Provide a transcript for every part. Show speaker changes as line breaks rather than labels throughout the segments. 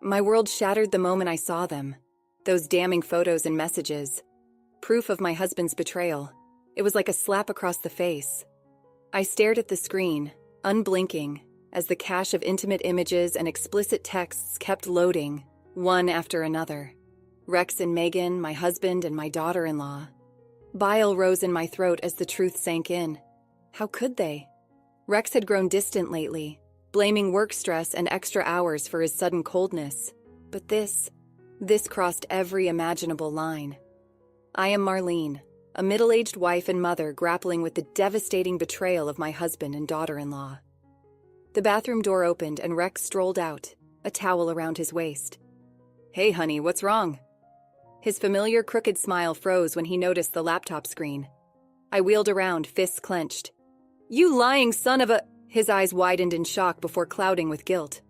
My world shattered the moment I saw them. Those damning photos and messages. Proof of my husband's betrayal. It was like a slap across the face. I stared at the screen, unblinking, as the cache of intimate images and explicit texts kept loading, one after another. Rex and Megan, my husband and my daughter-in-law. Bile rose in my throat as the truth sank in. How could they? Rex had grown distant lately, blaming work stress and extra hours for his sudden coldness. But this crossed every imaginable line. I am Marlene, a middle-aged wife and mother grappling with the devastating betrayal of my husband and daughter-in-law. The bathroom door opened and Rex strolled out, a towel around his waist. "Hey, honey, what's wrong?" His familiar crooked smile froze when he noticed the laptop screen. I wheeled around, fists clenched. "You lying son of a—" His eyes widened in shock before clouding with guilt.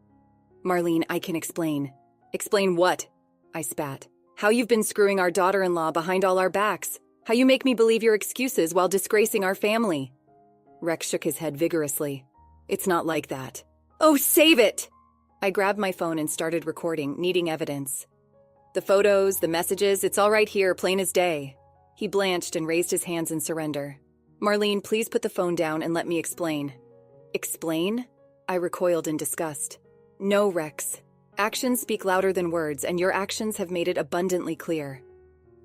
"Marlene, I can explain." "Explain what?" I spat. "How you've been screwing our daughter-in-law behind all our backs. How you make me believe your excuses while disgracing our family." Rex shook his head vigorously. "It's not like that." "Oh, save it!" I grabbed my phone and started recording, needing evidence. "The photos, the messages, it's all right here, plain as day." He blanched and raised his hands in surrender. "Marlene, please put the phone down and let me explain." "Explain?" I recoiled in disgust. "No, Rex. Actions speak louder than words, and your actions have made it abundantly clear."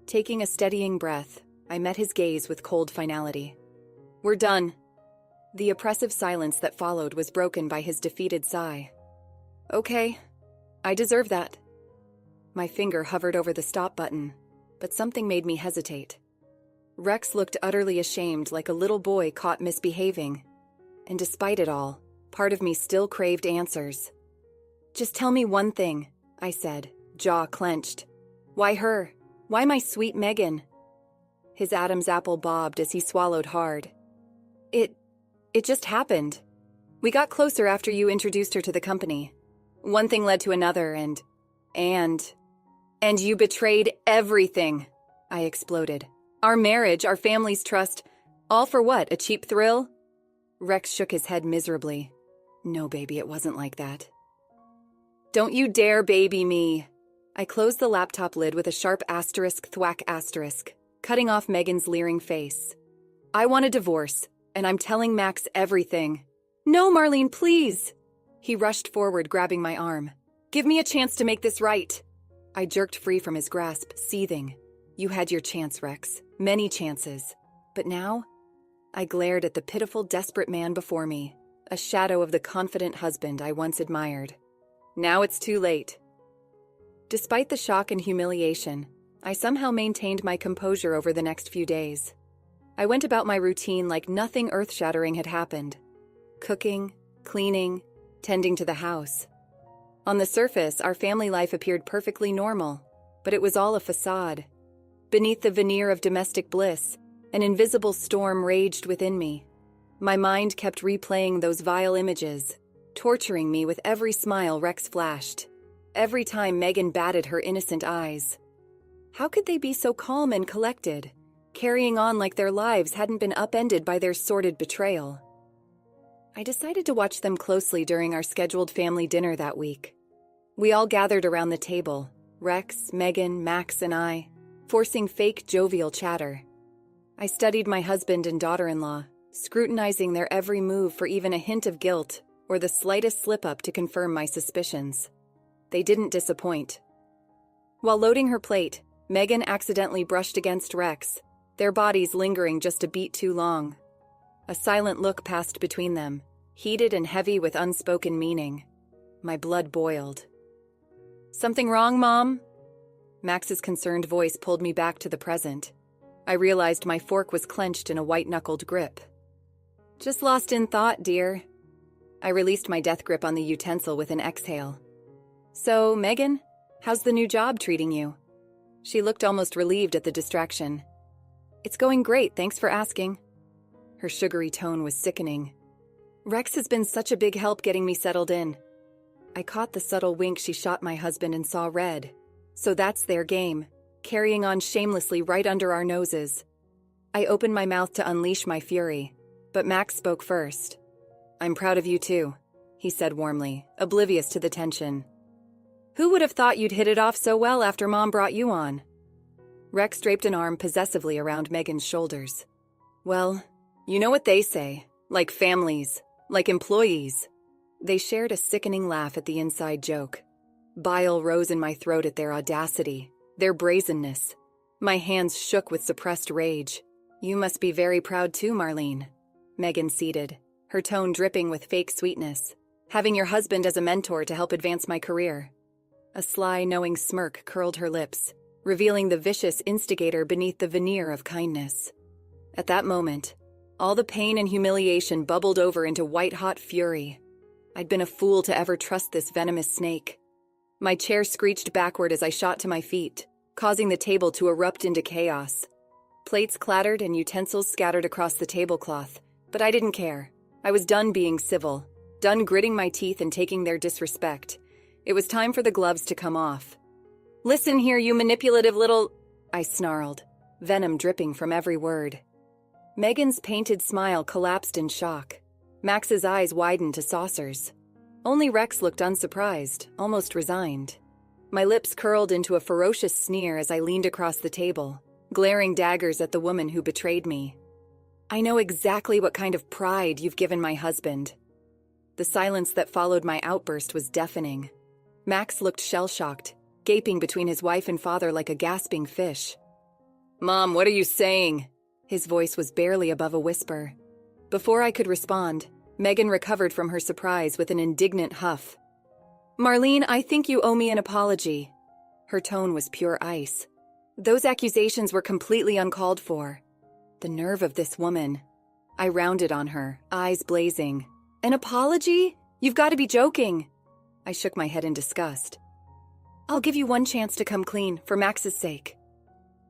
Taking a steadying breath, I met his gaze with cold finality. "We're done." The oppressive silence that followed was broken by his defeated sigh. "Okay, I deserve that." My finger hovered over the stop button, but something made me hesitate. Rex looked utterly ashamed, like a little boy caught misbehaving. And despite it all, part of me still craved answers. "Just tell me one thing," I said, jaw clenched. "Why her? Why my sweet Megan?" His Adam's apple bobbed as he swallowed hard. It just happened. We got closer after you introduced her to the company. One thing led to another, and you betrayed everything," I exploded. "Our marriage, our family's trust, all for what, a cheap thrill?" Rex shook his head miserably. "No, baby, it wasn't like that." "Don't you dare baby me." I closed the laptop lid with a sharp asterisk, thwack asterisk, cutting off Megan's leering face. "I want a divorce, and I'm telling Max everything." "No, Marlene, please." He rushed forward, grabbing my arm. "Give me a chance to make this right." I jerked free from his grasp, seething. "You had your chance, Rex. Many chances. But now?" I glared at the pitiful, desperate man before me, a shadow of the confident husband I once admired. "Now it's too late." Despite the shock and humiliation, I somehow maintained my composure over the next few days. I went about my routine like nothing earth-shattering had happened. Cooking, cleaning, tending to the house. On the surface, our family life appeared perfectly normal, but it was all a facade. Beneath the veneer of domestic bliss, an invisible storm raged within me. My mind kept replaying those vile images, torturing me with every smile Rex flashed, every time Megan batted her innocent eyes. How could they be so calm and collected, carrying on like their lives hadn't been upended by their sordid betrayal? I decided to watch them closely during our scheduled family dinner that week. We all gathered around the table, Rex, Megan, Max, and I, forcing fake jovial chatter. I studied my husband and daughter-in-law, scrutinizing their every move for even a hint of guilt or the slightest slip-up to confirm my suspicions. They didn't disappoint. While loading her plate, Megan accidentally brushed against Rex, their bodies lingering just a beat too long. A silent look passed between them, heated and heavy with unspoken meaning. My blood boiled. "Something wrong, Mom?" Max's concerned voice pulled me back to the present. I realized my fork was clenched in a white-knuckled grip. "Just lost in thought, dear." I released my death grip on the utensil with an exhale. "So, Megan, how's the new job treating you?" She looked almost relieved at the distraction. "It's going great, thanks for asking." Her sugary tone was sickening. "Rex has been such a big help getting me settled in." I caught the subtle wink she shot my husband and saw red. So that's their game, carrying on shamelessly right under our noses. I opened my mouth to unleash my fury, but Max spoke first. "I'm proud of you too," he said warmly, oblivious to the tension. Who would have thought you'd hit it off so well after Mom brought you on? Rex draped an arm possessively around Megan's shoulders. Well, you know what they say, like families, like employees. They shared a sickening laugh at the inside joke. Bile rose in my throat at their audacity, their brazenness. My hands shook with suppressed rage. You must be very proud too, Marlene. Megan ceded, her tone dripping with fake sweetness. Having your husband as a mentor to help advance my career. A sly, knowing smirk curled her lips, revealing the vicious instigator beneath the veneer of kindness. At that moment, all the pain and humiliation bubbled over into white-hot fury. I'd been a fool to ever trust this venomous snake. My chair screeched backward as I shot to my feet, causing the table to erupt into chaos. Plates clattered and utensils scattered across the tablecloth, but I didn't care. I was done being civil, done gritting my teeth and taking their disrespect. It was time for the gloves to come off. Listen here, you manipulative little... I snarled, venom dripping from every word. Megan's painted smile collapsed in shock. Max's eyes widened to saucers. Only Rex looked unsurprised, almost resigned. My lips curled into a ferocious sneer as I leaned across the table, glaring daggers at the woman who betrayed me. I know exactly what kind of pride you've given my husband. The silence that followed my outburst was deafening. Max looked shell-shocked, gaping between his wife and father like a gasping fish. Mom, what are you saying? His voice was barely above a whisper. Before I could respond, Megan recovered from her surprise with an indignant huff. Marlene, I think you owe me an apology. Her tone was pure ice. Those accusations were completely uncalled for. The nerve of this woman. I rounded on her, eyes blazing. An apology? You've got to be joking. I shook my head in disgust. I'll give you one chance to come clean, for Max's sake.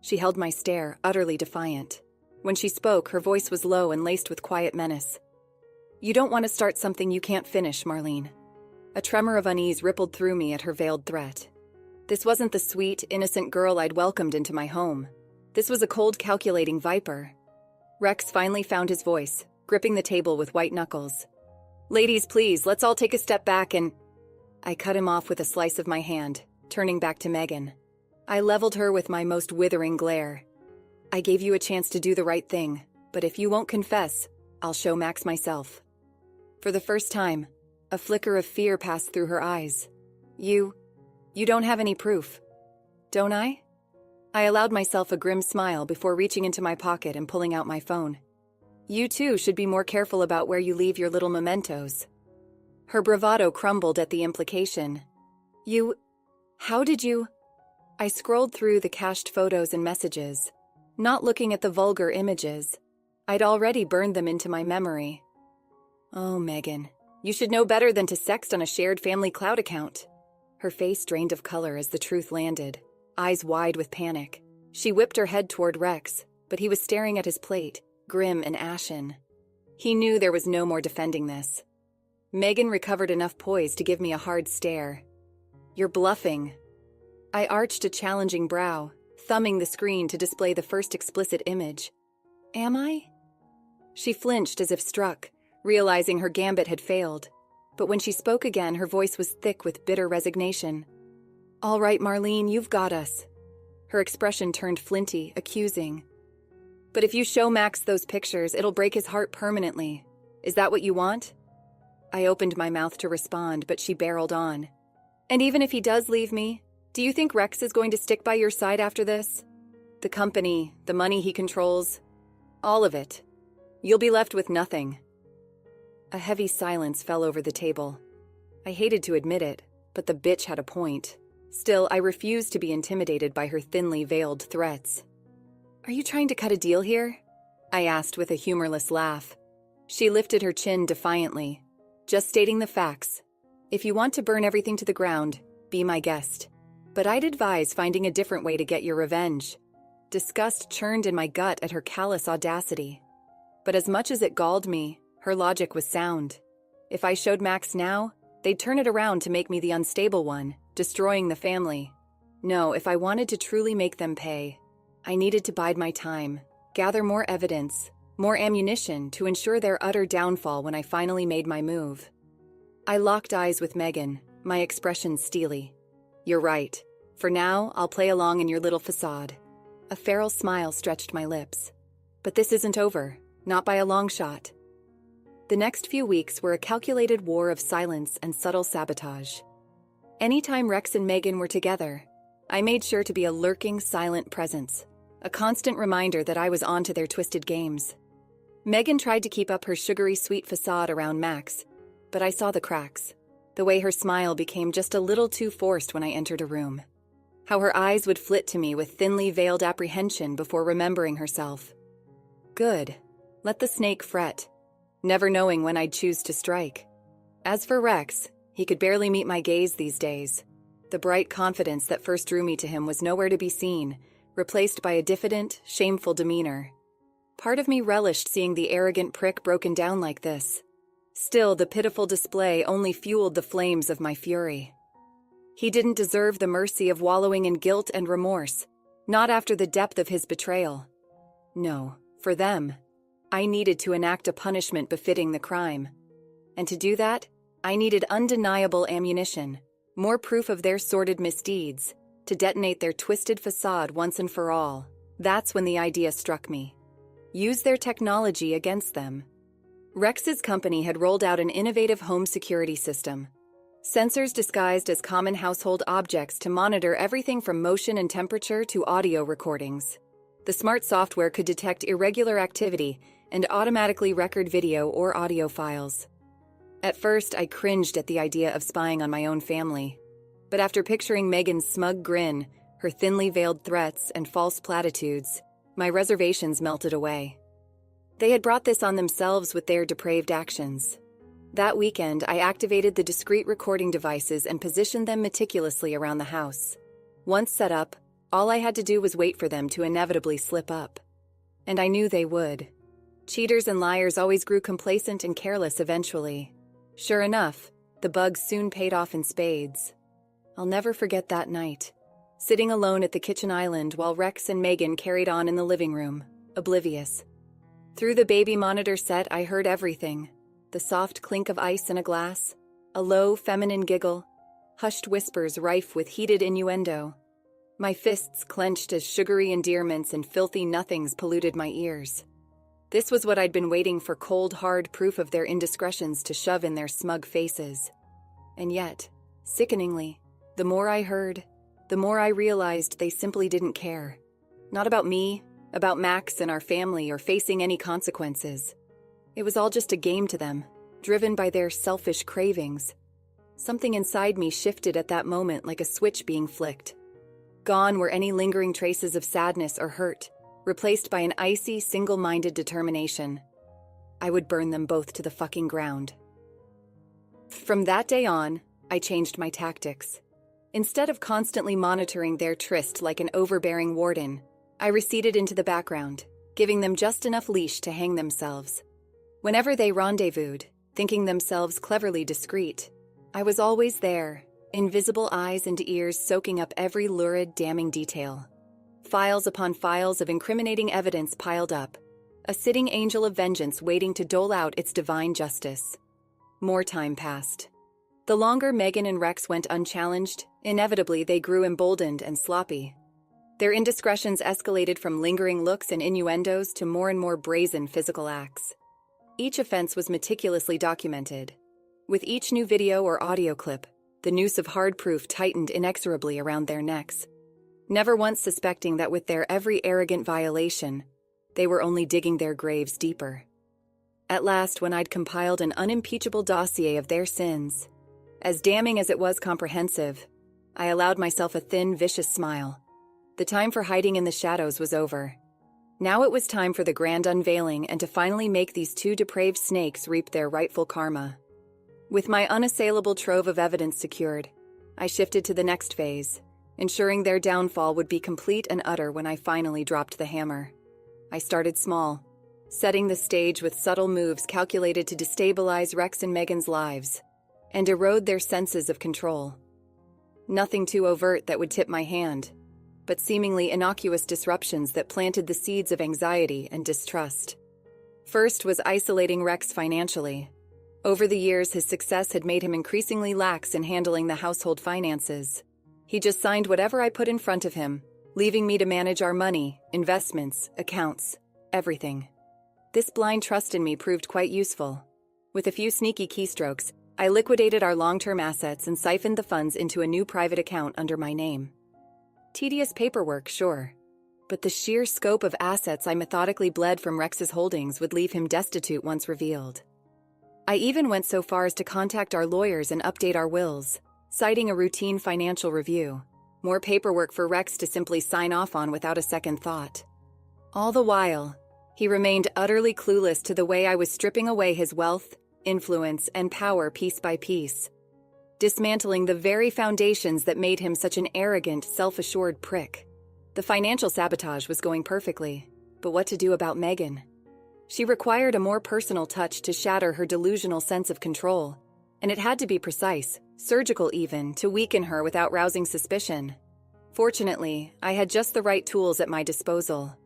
She held my stare, utterly defiant. When she spoke, her voice was low and laced with quiet menace. You don't want to start something you can't finish, Marlene. A tremor of unease rippled through me at her veiled threat. This wasn't the sweet, innocent girl I'd welcomed into my home. This was a cold, calculating viper. Rex finally found his voice, gripping the table with white knuckles. Ladies, please, let's all take a step back and... I cut him off with a slice of my hand, turning back to Megan. I leveled her with my most withering glare. I gave you a chance to do the right thing, but if you won't confess, I'll show Max myself. For the first time, a flicker of fear passed through her eyes. You don't have any proof, don't I? I allowed myself a grim smile before reaching into my pocket and pulling out my phone. You too should be more careful about where you leave your little mementos. Her bravado crumbled at the implication. How did you... I scrolled through the cached photos and messages, not looking at the vulgar images. I'd already burned them into my memory. Oh, Megan, you should know better than to sext on a shared family cloud account. Her face drained of color as the truth landed, eyes wide with panic. She whipped her head toward Rex, but he was staring at his plate, grim and ashen. He knew there was no more defending this. Megan recovered enough poise to give me a hard stare. You're bluffing. I arched a challenging brow, thumbing the screen to display the first explicit image. Am I? She flinched as if struck, realizing her gambit had failed. But when she spoke again, her voice was thick with bitter resignation. All right, Marlene, you've got us. Her expression turned flinty, accusing. But if you show Max those pictures, it'll break his heart permanently. Is that what you want? I opened my mouth to respond, but she barreled on. And even if he does leave me, do you think Rex is going to stick by your side after this? The company, the money he controls, all of it. You'll be left with nothing. A heavy silence fell over the table. I hated to admit it, but the bitch had a point. Still, I refused to be intimidated by her thinly veiled threats. Are you trying to cut a deal here? I asked with a humorless laugh. She lifted her chin defiantly. Just stating the facts. If you want to burn everything to the ground, be my guest. But I'd advise finding a different way to get your revenge. Disgust churned in my gut at her callous audacity. But as much as it galled me, her logic was sound. If I showed Max now, they'd turn it around to make me the unstable one, destroying the family. No, if I wanted to truly make them pay, I needed to bide my time, gather more evidence, more ammunition to ensure their utter downfall when I finally made my move. I locked eyes with Megan, my expression steely. You're right. For now, I'll play along in your little facade. A feral smile stretched my lips. But this isn't over, not by a long shot. The next few weeks were a calculated war of silence and subtle sabotage. Anytime Rex and Megan were together, I made sure to be a lurking, silent presence, a constant reminder that I was on to their twisted games. Megan tried to keep up her sugary sweet facade around Max, but I saw the cracks, the way her smile became just a little too forced when I entered a room. How her eyes would flit to me with thinly veiled apprehension before remembering herself. Good. Let the snake fret, never knowing when I'd choose to strike. As for Rex, he could barely meet my gaze these days. The bright confidence that first drew me to him was nowhere to be seen, replaced by a diffident, shameful demeanor. Part of me relished seeing the arrogant prick broken down like this. Still, the pitiful display only fueled the flames of my fury. He didn't deserve the mercy of wallowing in guilt and remorse, not after the depth of his betrayal. No, for them, I needed to enact a punishment befitting the crime. And to do that, I needed undeniable ammunition, more proof of their sordid misdeeds, to detonate their twisted facade once and for all. That's when the idea struck me. Use their technology against them. Rex's company had rolled out an innovative home security system. Sensors disguised as common household objects to monitor everything from motion and temperature to audio recordings. The smart software could detect irregular activity and automatically record video or audio files. At first, I cringed at the idea of spying on my own family. But after picturing Megan's smug grin, her thinly veiled threats and false platitudes, my reservations melted away. They had brought this on themselves with their depraved actions. That weekend, I activated the discrete recording devices and positioned them meticulously around the house. Once set up, all I had to do was wait for them to inevitably slip up. And I knew they would. Cheaters and liars always grew complacent and careless eventually. Sure enough, the bugs soon paid off in spades. I'll never forget that night, sitting alone at the kitchen island while Rex and Megan carried on in the living room, oblivious. Through the baby monitor set, I heard everything. The soft clink of ice in a glass, a low, feminine giggle, hushed whispers rife with heated innuendo. My fists clenched as sugary endearments and filthy nothings polluted my ears. This was what I'd been waiting for cold, hard proof of their indiscretions to shove in their smug faces. And yet, sickeningly, the more I heard, the more I realized they simply didn't care. Not about me, about Max and our family, or facing any consequences. It was all just a game to them, driven by their selfish cravings. Something inside me shifted at that moment like a switch being flicked. Gone were any lingering traces of sadness or hurt, replaced by an icy, single-minded determination. I would burn them both to the fucking ground. From that day on, I changed my tactics. Instead of constantly monitoring their tryst like an overbearing warden, I receded into the background, giving them just enough leash to hang themselves. Whenever they rendezvoused, thinking themselves cleverly discreet, I was always there, invisible eyes and ears soaking up every lurid, damning detail. Files upon files of incriminating evidence piled up, a sitting angel of vengeance waiting to dole out its divine justice. More time passed. The longer Megan and Rex went unchallenged, inevitably they grew emboldened and sloppy. Their indiscretions escalated from lingering looks and innuendos to more and more brazen physical acts. Each offense was meticulously documented. With each new video or audio clip, the noose of hard proof tightened inexorably around their necks, never once suspecting that with their every arrogant violation, they were only digging their graves deeper. At last, when I'd compiled an unimpeachable dossier of their sins, as damning as it was comprehensive, I allowed myself a thin, vicious smile. The time for hiding in the shadows was over. Now it was time for the grand unveiling and to finally make these two depraved snakes reap their rightful karma. With my unassailable trove of evidence secured, I shifted to the next phase, ensuring their downfall would be complete and utter when I finally dropped the hammer. I started small, setting the stage with subtle moves calculated to destabilize Rex and Megan's lives and erode their senses of control. Nothing too overt that would tip my hand, but seemingly innocuous disruptions that planted the seeds of anxiety and distrust. First was isolating Rex financially. Over the years, his success had made him increasingly lax in handling the household finances. He just signed whatever I put in front of him, leaving me to manage our money, investments, accounts, everything. This blind trust in me proved quite useful. With a few sneaky keystrokes, I liquidated our long-term assets and siphoned the funds into a new private account under my name. Tedious paperwork, sure, but the sheer scope of assets I methodically bled from Rex's holdings would leave him destitute once revealed. I even went so far as to contact our lawyers and update our wills, citing a routine financial review. More paperwork for Rex to simply sign off on without a second thought. All the while, he remained utterly clueless to the way I was stripping away his wealth, influence, and power piece by piece, dismantling the very foundations that made him such an arrogant, self-assured prick. The financial sabotage was going perfectly, but what to do about Megan? She required a more personal touch to shatter her delusional sense of control, and it had to be precise, surgical even, to weaken her without rousing suspicion. Fortunately, I had just the right tools at my disposal.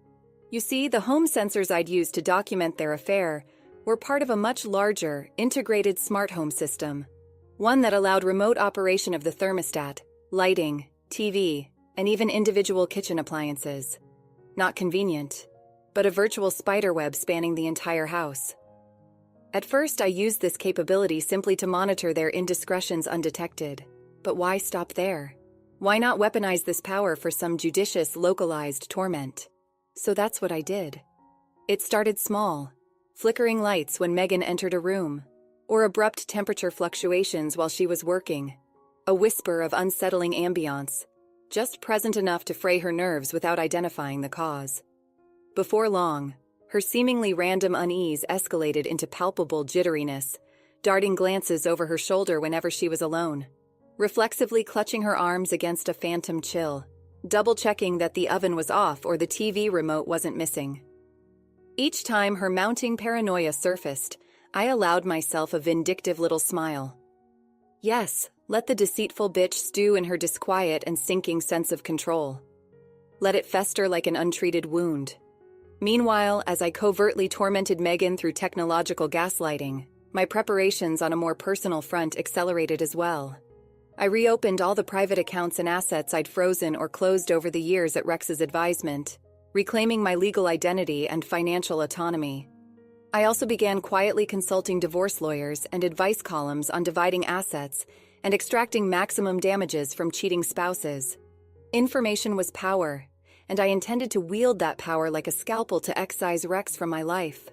You see, the home sensors I'd used to document their affair were part of a much larger, integrated smart home system, one that allowed remote operation of the thermostat, lighting, TV, and even individual kitchen appliances. Not convenient, but a virtual spiderweb spanning the entire house. At first, I used this capability simply to monitor their indiscretions undetected. But why stop there? Why not weaponize this power for some judicious, localized torment? So that's what I did. It started small, flickering lights when Megan entered a room, or abrupt temperature fluctuations while she was working, a whisper of unsettling ambiance, just present enough to fray her nerves without identifying the cause. Before long, her seemingly random unease escalated into palpable jitteriness, darting glances over her shoulder whenever she was alone, reflexively clutching her arms against a phantom chill, double-checking that the oven was off or the TV remote wasn't missing. Each time her mounting paranoia surfaced, I allowed myself a vindictive little smile. Yes, let the deceitful bitch stew in her disquiet and sinking sense of control. Let it fester like an untreated wound. Meanwhile, as I covertly tormented Megan through technological gaslighting, my preparations on a more personal front accelerated as well. I reopened all the private accounts and assets I'd frozen or closed over the years at Rex's advisement, reclaiming my legal identity and financial autonomy. I also began quietly consulting divorce lawyers and advice columns on dividing assets and extracting maximum damages from cheating spouses. Information was power, and I intended to wield that power like a scalpel to excise Rex from my life.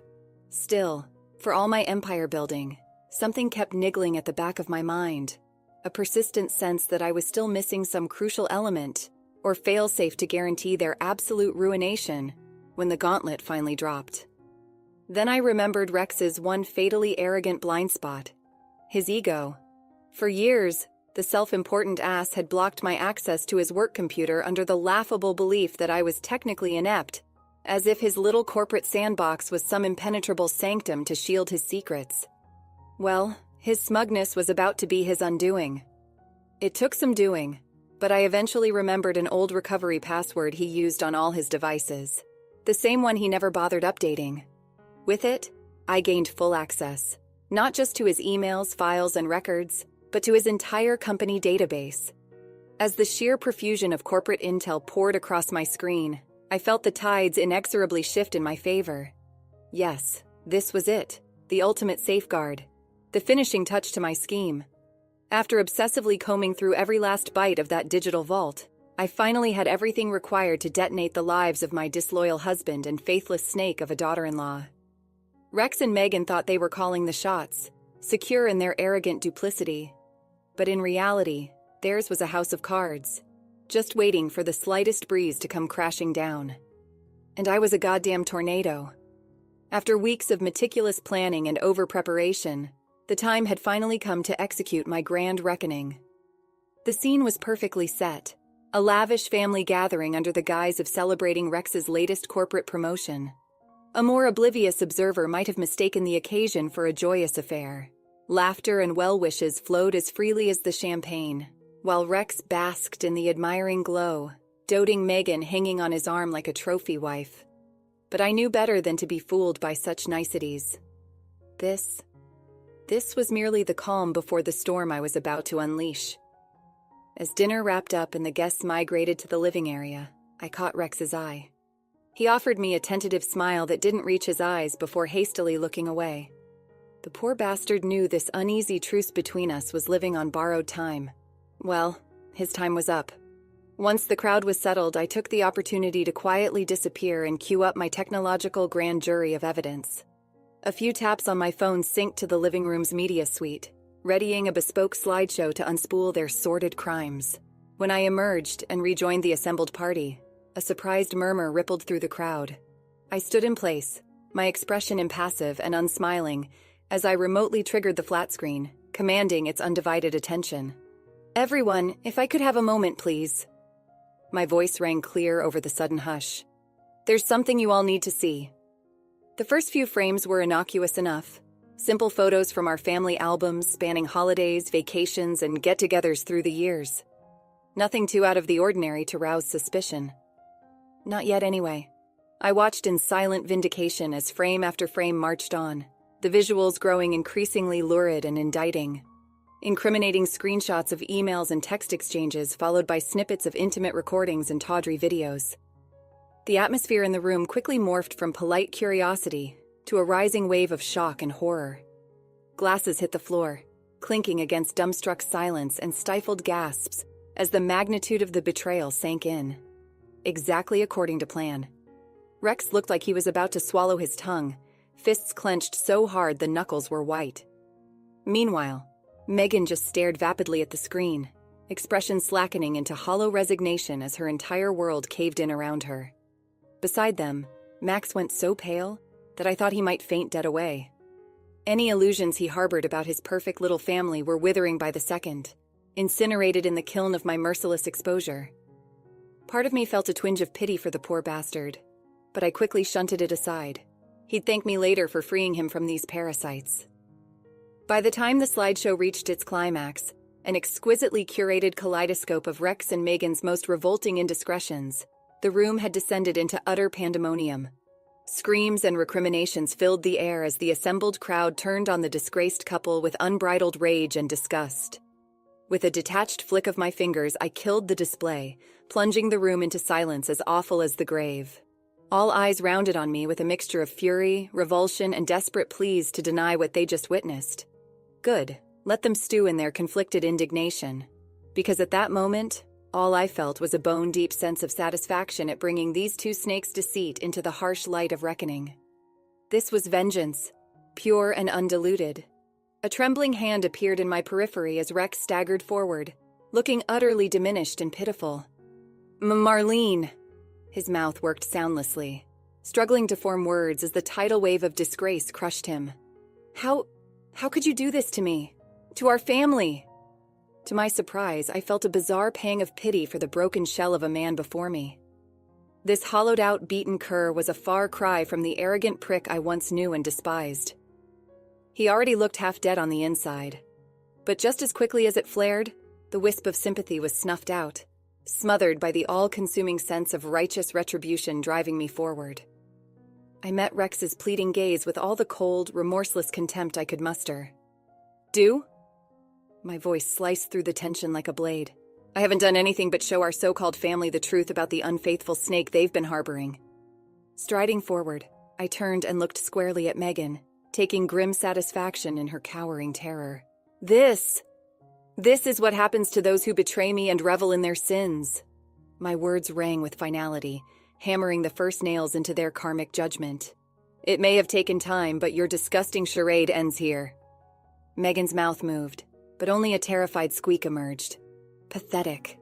Still, for all my empire building, something kept niggling at the back of my mind, a persistent sense that I was still missing some crucial element or failsafe to guarantee their absolute ruination when the gauntlet finally dropped. Then I remembered Rex's one fatally arrogant blind spot, his ego. For years, the self-important ass had blocked my access to his work computer under the laughable belief that I was technically inept, as if his little corporate sandbox was some impenetrable sanctum to shield his secrets. Well, his smugness was about to be his undoing. It took some doing, but I eventually remembered an old recovery password he used on all his devices, the same one he never bothered updating. With it, I gained full access, not just to his emails, files, and records, but to his entire company database. As the sheer profusion of corporate intel poured across my screen, I felt the tides inexorably shift in my favor. Yes, this was it, the ultimate safeguard, the finishing touch to my scheme. After obsessively combing through every last bite of that digital vault, I finally had everything required to detonate the lives of my disloyal husband and faithless snake of a daughter-in-law. Rex and Megan thought they were calling the shots, secure in their arrogant duplicity. But in reality, theirs was a house of cards, just waiting for the slightest breeze to come crashing down. And I was a goddamn tornado. After weeks of meticulous planning and over-preparation, the time had finally come to execute my grand reckoning. The scene was perfectly set, a lavish family gathering under the guise of celebrating Rex's latest corporate promotion. A more oblivious observer might have mistaken the occasion for a joyous affair. Laughter and well-wishes flowed as freely as the champagne, while Rex basked in the admiring glow, doting Megan hanging on his arm like a trophy wife. But I knew better than to be fooled by such niceties. This was merely the calm before the storm I was about to unleash. As dinner wrapped up and the guests migrated to the living area, I caught Rex's eye. He offered me a tentative smile that didn't reach his eyes before hastily looking away. The poor bastard knew this uneasy truce between us was living on borrowed time. Well, his time was up. Once the crowd was settled, I took the opportunity to quietly disappear and queue up my technological grand jury of evidence. A few taps on my phone synced to the living room's media suite, readying a bespoke slideshow to unspool their sordid crimes. When I emerged and rejoined the assembled party, a surprised murmur rippled through the crowd. I stood in place, my expression impassive and unsmiling, as I remotely triggered the flat screen, commanding its undivided attention. "Everyone, if I could have a moment, please." My voice rang clear over the sudden hush. "There's something you all need to see." The first few frames were innocuous enough. Simple photos from our family albums spanning holidays, vacations, and get-togethers through the years. Nothing too out of the ordinary to rouse suspicion. Not yet, anyway. I watched in silent vindication as frame after frame marched on, the visuals growing increasingly lurid and indicting. Incriminating screenshots of emails and text exchanges followed by snippets of intimate recordings and tawdry videos. The atmosphere in the room quickly morphed from polite curiosity to a rising wave of shock and horror. Glasses hit the floor, clinking against dumbstruck silence and stifled gasps as the magnitude of the betrayal sank in. Exactly according to plan. Rex looked like he was about to swallow his tongue, fists clenched so hard the knuckles were white. Meanwhile, Megan just stared vapidly at the screen, expression slackening into hollow resignation as her entire world caved in around her. Beside them, Max went so pale that I thought he might faint dead away. Any illusions he harbored about his perfect little family were withering by the second, incinerated in the kiln of my merciless exposure. Part of me felt a twinge of pity for the poor bastard, but I quickly shunted it aside. He'd thank me later for freeing him from these parasites. By the time the slideshow reached its climax, an exquisitely curated kaleidoscope of Rex and Megan's most revolting indiscretions, the room had descended into utter pandemonium. Screams and recriminations filled the air as the assembled crowd turned on the disgraced couple with unbridled rage and disgust. With a detached flick of my fingers, I killed the display, plunging the room into silence as awful as the grave. All eyes rounded on me with a mixture of fury, revulsion, and desperate pleas to deny what they just witnessed. Good. Let them stew in their conflicted indignation. Because at that moment, all I felt was a bone-deep sense of satisfaction at bringing these two snakes' deceit into the harsh light of reckoning. This was vengeance, pure and undiluted. A trembling hand appeared in my periphery as Rex staggered forward, looking utterly diminished and pitiful. "Marlene!" His mouth worked soundlessly, struggling to form words as the tidal wave of disgrace crushed him. How could you do this to me? To our family?" To my surprise, I felt a bizarre pang of pity for the broken shell of a man before me. This hollowed-out, beaten cur was a far cry from the arrogant prick I once knew and despised. He already looked half dead on the inside. But just as quickly as it flared, the wisp of sympathy was snuffed out, smothered by the all-consuming sense of righteous retribution driving me forward. I met Rex's pleading gaze with all the cold, remorseless contempt I could muster. "Do?" My voice sliced through the tension like a blade. "I haven't done anything but show our so-called family the truth about the unfaithful snake they've been harboring." Striding forward, I turned and looked squarely at Megan, taking grim satisfaction in her cowering terror. This is what happens to those who betray me and revel in their sins." My words rang with finality, hammering the first nails into their karmic judgment. "It may have taken time, but your disgusting charade ends here." Megan's mouth moved, but only a terrified squeak emerged. Pathetic.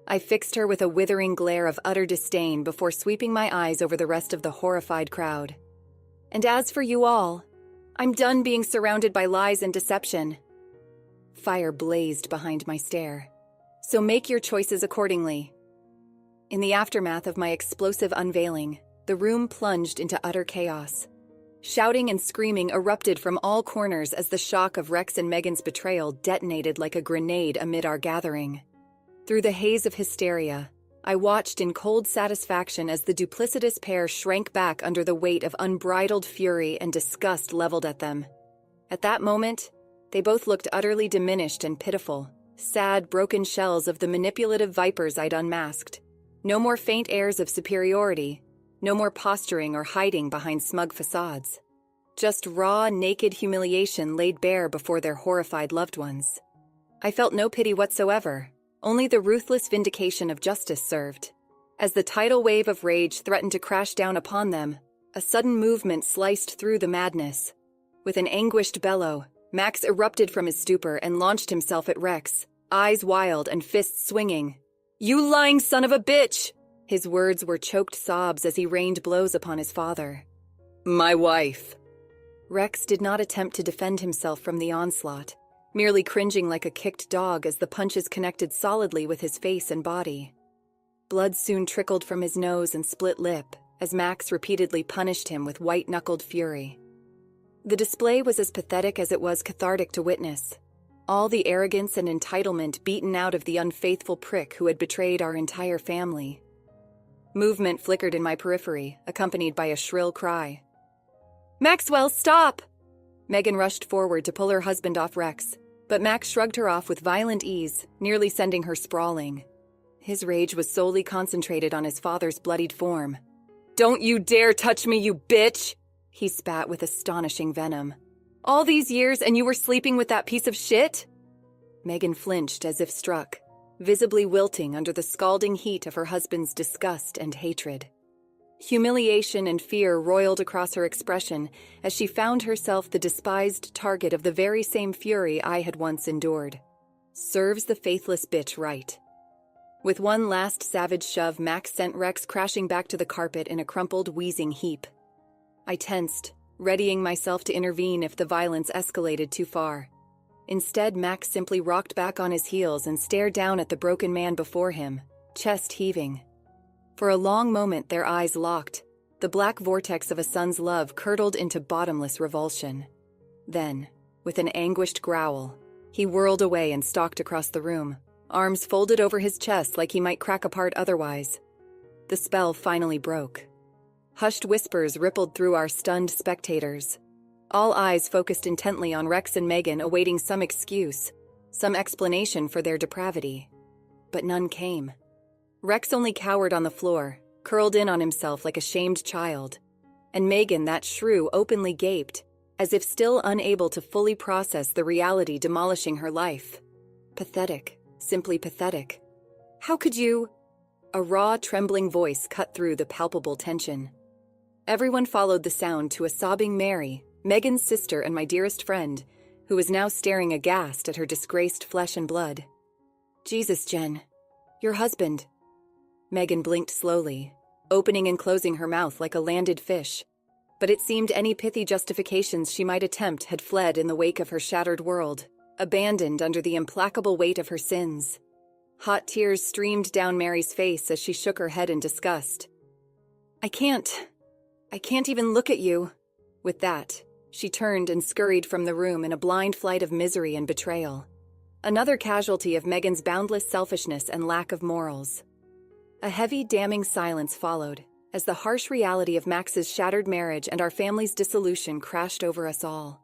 I fixed her with a withering glare of utter disdain before sweeping my eyes over the rest of the horrified crowd. "And as for you all, I'm done being surrounded by lies and deception." Fire blazed behind my stare. "So make your choices accordingly." In the aftermath of my explosive unveiling, the room plunged into utter chaos. Shouting and screaming erupted from all corners as the shock of Rex and Megan's betrayal detonated like a grenade amid our gathering. Through the haze of hysteria, I watched in cold satisfaction as the duplicitous pair shrank back under the weight of unbridled fury and disgust leveled at them. At that moment, they both looked utterly diminished and pitiful, sad, broken shells of the manipulative vipers I'd unmasked. No more faint airs of superiority, no more posturing or hiding behind smug facades. Just raw, naked humiliation laid bare before their horrified loved ones. I felt no pity whatsoever, only the ruthless vindication of justice served. As the tidal wave of rage threatened to crash down upon them, a sudden movement sliced through the madness. With an anguished bellow, Max erupted from his stupor and launched himself at Rex, eyes wild and fists swinging. "You lying son of a bitch!" His words were choked sobs as he rained blows upon his father. "My wife." Rex did not attempt to defend himself from the onslaught, merely cringing like a kicked dog as the punches connected solidly with his face and body. Blood soon trickled from his nose and split lip as Max repeatedly punished him with white-knuckled fury. The display was as pathetic as it was cathartic to witness. All the arrogance and entitlement beaten out of the unfaithful prick who had betrayed our entire family. Movement flickered in my periphery, accompanied by a shrill cry. "Maxwell, stop!" Megan rushed forward to pull her husband off Rex, but Max shrugged her off with violent ease, nearly sending her sprawling. His rage was solely concentrated on his father's bloodied form. "Don't you dare touch me, you bitch!" he spat with astonishing venom. "All these years and you were sleeping with that piece of shit?" Megan flinched as if struck, visibly wilting under the scalding heat of her husband's disgust and hatred. Humiliation and fear roiled across her expression as she found herself the despised target of the very same fury I had once endured. Serves the faithless bitch right. With one last savage shove, Max sent Rex crashing back to the carpet in a crumpled, wheezing heap. I tensed, readying myself to intervene if the violence escalated too far. Instead, Max simply rocked back on his heels and stared down at the broken man before him, chest heaving. For a long moment their eyes locked, the black vortex of a son's love curdled into bottomless revulsion. Then, with an anguished growl, he whirled away and stalked across the room, arms folded over his chest like he might crack apart otherwise. The spell finally broke. Hushed whispers rippled through our stunned spectators. All eyes focused intently on Rex and Megan, awaiting some excuse, some explanation for their depravity. But none came. Rex only cowered on the floor, curled in on himself like a shamed child. And Megan, that shrew, openly gaped, as if still unable to fully process the reality demolishing her life. Pathetic, simply pathetic. "How could you?" A raw, trembling voice cut through the palpable tension. Everyone followed the sound to a sobbing Mary, Megan's sister and my dearest friend, who was now staring aghast at her disgraced flesh and blood. "Jesus, Jen. Your husband." Megan blinked slowly, opening and closing her mouth like a landed fish, but it seemed any pithy justifications she might attempt had fled in the wake of her shattered world, abandoned under the implacable weight of her sins. Hot tears streamed down Mary's face as she shook her head in disgust. I can't even look at you." With that, she turned and scurried from the room in a blind flight of misery and betrayal. Another casualty of Megan's boundless selfishness and lack of morals. A heavy, damning silence followed, as the harsh reality of Max's shattered marriage and our family's dissolution crashed over us all.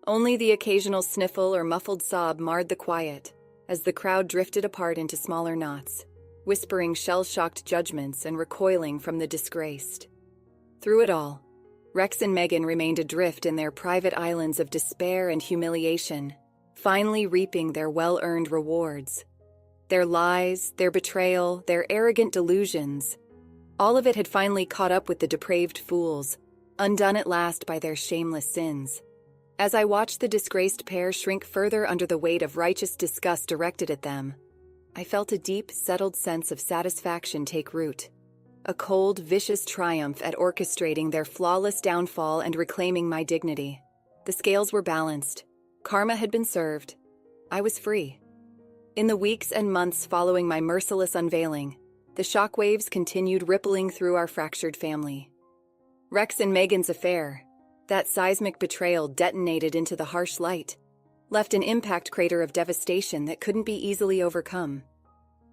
Only the occasional sniffle or muffled sob marred the quiet, as the crowd drifted apart into smaller knots, whispering shell-shocked judgments and recoiling from the disgraced. Through it all, Rex and Megan remained adrift in their private islands of despair and humiliation, finally reaping their well-earned rewards. Their lies, their betrayal, their arrogant delusions, all of it had finally caught up with the depraved fools, undone at last by their shameless sins. As I watched the disgraced pair shrink further under the weight of righteous disgust directed at them, I felt a deep, settled sense of satisfaction take root. A cold, vicious triumph at orchestrating their flawless downfall and reclaiming my dignity. The scales were balanced. Karma had been served. I was free. In the weeks and months following my merciless unveiling, the shockwaves continued rippling through our fractured family. Rex and Megan's affair, that seismic betrayal detonated into the harsh light, left an impact crater of devastation that couldn't be easily overcome.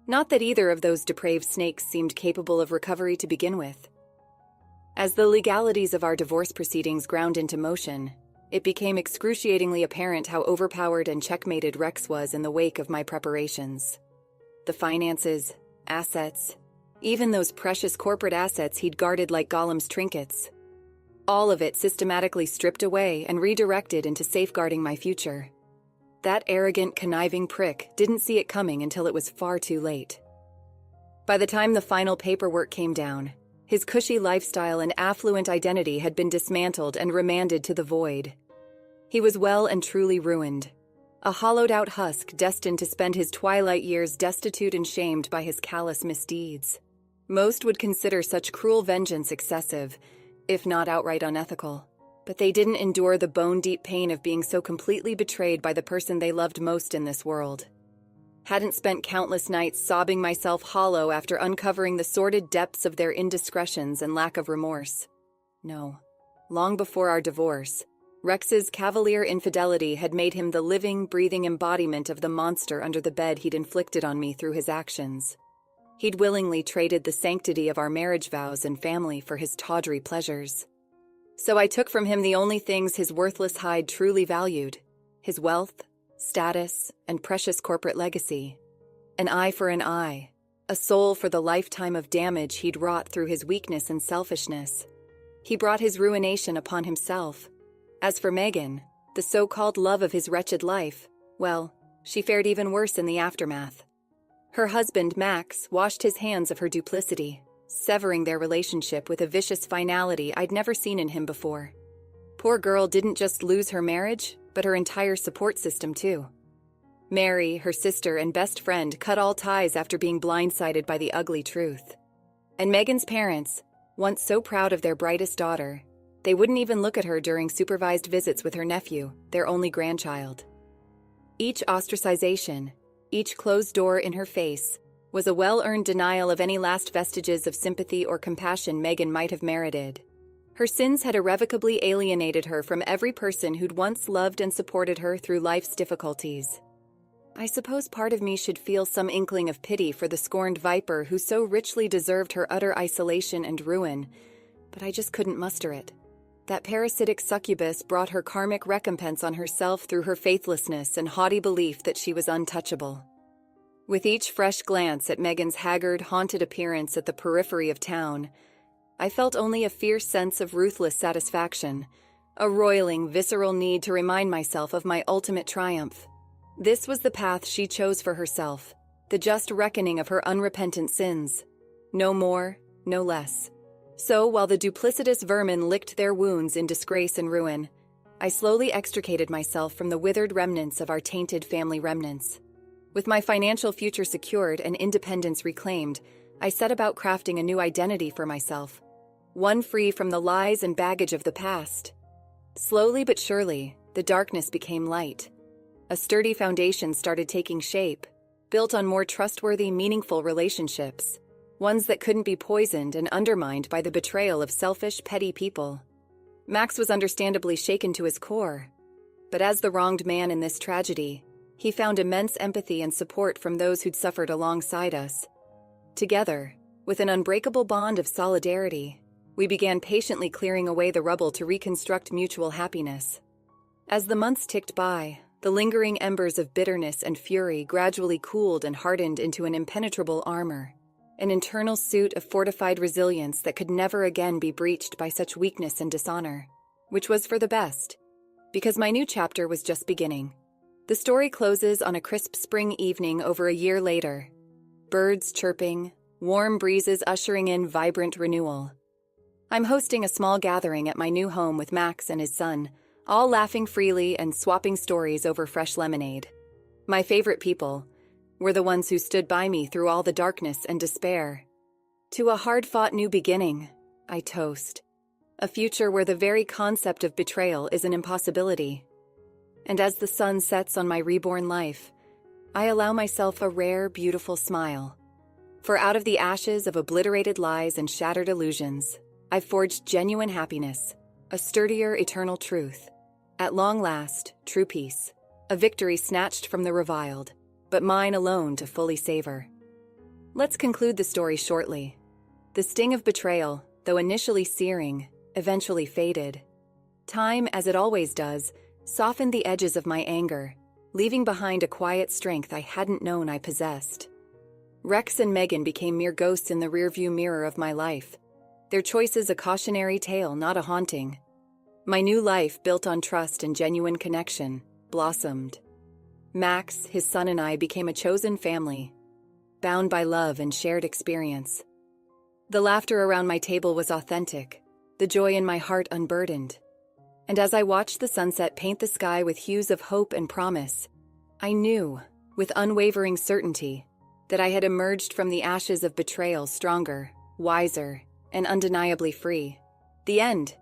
Not that either of those depraved snakes seemed capable of recovery to begin with. As the legalities of our divorce proceedings ground into motion, it became excruciatingly apparent how overpowered and checkmated Rex was in the wake of my preparations. The finances, assets, even those precious corporate assets he'd guarded like Gollum's trinkets. All of it systematically stripped away and redirected into safeguarding my future. That arrogant, conniving prick didn't see it coming until it was far too late. By the time the final paperwork came down, his cushy lifestyle and affluent identity had been dismantled and remanded to the void. He was well and truly ruined, a hollowed-out husk destined to spend his twilight years destitute and shamed by his callous misdeeds. Most would consider such cruel vengeance excessive, if not outright unethical, but they didn't endure the bone-deep pain of being so completely betrayed by the person they loved most in this world. Hadn't spent countless nights sobbing myself hollow after uncovering the sordid depths of their indiscretions and lack of remorse. No, long before our divorce, Rex's cavalier infidelity had made him the living, breathing embodiment of the monster under the bed he'd inflicted on me through his actions. He'd willingly traded the sanctity of our marriage vows and family for his tawdry pleasures. So I took from him the only things his worthless hide truly valued: his wealth, status, and precious corporate legacy. An eye for an eye, a soul for the lifetime of damage he'd wrought through his weakness and selfishness. He brought his ruination upon himself. As for Megan, the so-called love of his wretched life, well, she fared even worse in the aftermath. Her husband, Max, washed his hands of her duplicity, severing their relationship with a vicious finality I'd never seen in him before. Poor girl didn't just lose her marriage, but her entire support system too. Mary, her sister and best friend, cut all ties after being blindsided by the ugly truth. And Megan's parents, once so proud of their brightest daughter, they wouldn't even look at her during supervised visits with her nephew, their only grandchild. Each ostracization, each closed door in her face, was a well-earned denial of any last vestiges of sympathy or compassion Megan might have merited. Her sins had irrevocably alienated her from every person who'd once loved and supported her through life's difficulties. I suppose part of me should feel some inkling of pity for the scorned viper who so richly deserved her utter isolation and ruin, but I just couldn't muster it. That parasitic succubus brought her karmic recompense on herself through her faithlessness and haughty belief that she was untouchable. With each fresh glance at Megan's haggard, haunted appearance at the periphery of town, I felt only a fierce sense of ruthless satisfaction, a roiling, visceral need to remind myself of my ultimate triumph. This was the path she chose for herself, the just reckoning of her unrepentant sins. No more, no less. So, while the duplicitous vermin licked their wounds in disgrace and ruin, I slowly extricated myself from the withered remnants of our tainted family remnants. With my financial future secured and independence reclaimed, I set about crafting a new identity for myself, one free from the lies and baggage of the past. Slowly but surely, the darkness became light. A sturdy foundation started taking shape, built on more trustworthy, meaningful relationships, ones that couldn't be poisoned and undermined by the betrayal of selfish, petty people. Max was understandably shaken to his core, but as the wronged man in this tragedy, he found immense empathy and support from those who'd suffered alongside us. Together, with an unbreakable bond of solidarity, we began patiently clearing away the rubble to reconstruct mutual happiness. As the months ticked by, the lingering embers of bitterness and fury gradually cooled and hardened into an impenetrable armor, an internal suit of fortified resilience that could never again be breached by such weakness and dishonor, which was for the best, because my new chapter was just beginning. The story closes on a crisp spring evening over a year later. Birds chirping, warm breezes ushering in vibrant renewal. I'm hosting a small gathering at my new home with Max and his son, all laughing freely and swapping stories over fresh lemonade. My favorite people were the ones who stood by me through all the darkness and despair. To a hard-fought new beginning, I toast. A future where the very concept of betrayal is an impossibility. And as the sun sets on my reborn life, I allow myself a rare, beautiful smile. For out of the ashes of obliterated lies and shattered illusions, I've forged genuine happiness, a sturdier, eternal truth. At long last, true peace, a victory snatched from the reviled, but mine alone to fully savor. Let's conclude the story shortly. The sting of betrayal, though initially searing, eventually faded. Time, as it always does, softened the edges of my anger, leaving behind a quiet strength I hadn't known I possessed. Rex and Megan became mere ghosts in the rearview mirror of my life, their choices a cautionary tale, not a haunting. My new life, built on trust and genuine connection, blossomed. Max, his son, and I became a chosen family, bound by love and shared experience. The laughter around my table was authentic, the joy in my heart unburdened. And as I watched the sunset paint the sky with hues of hope and promise, I knew, with unwavering certainty, that I had emerged from the ashes of betrayal stronger, wiser, and undeniably free. The end.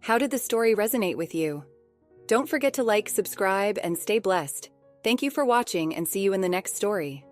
How did the story resonate with you? Don't forget to like, subscribe, and stay blessed. Thank you for watching, and see you in the next story.